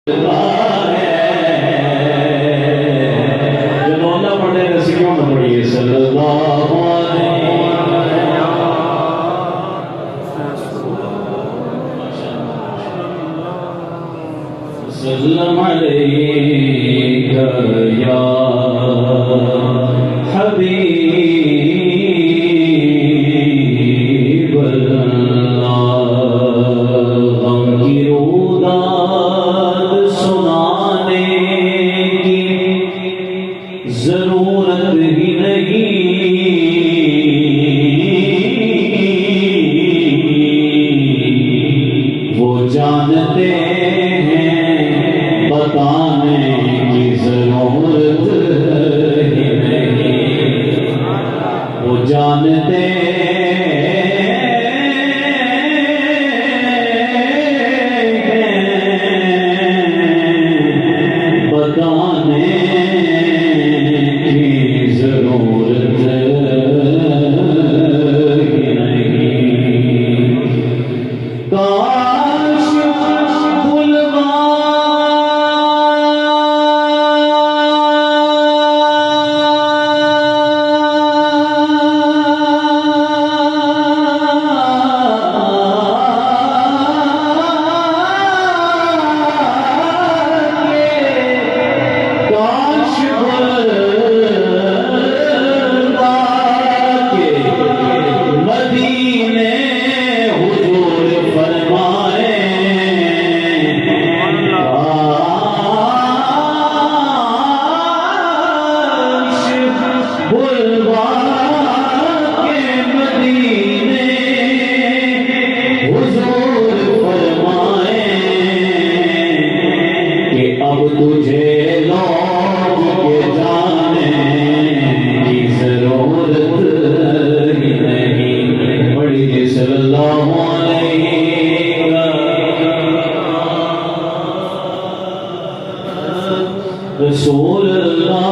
سلم علیک یا حبیب اللہ، غم کی روداد سنانے کی ضرورت ہی نہیں، وہ جانتے بتانے کی ضرورت ہی نہیں، وہ جانتے بتانے کی ضرورت ہی نہیں۔ کاش اب تجھے لوٹ کے جانے کی ضرورت ہی نہیں۔ پڑھیے صلی اللہ علیہ رسول اللہ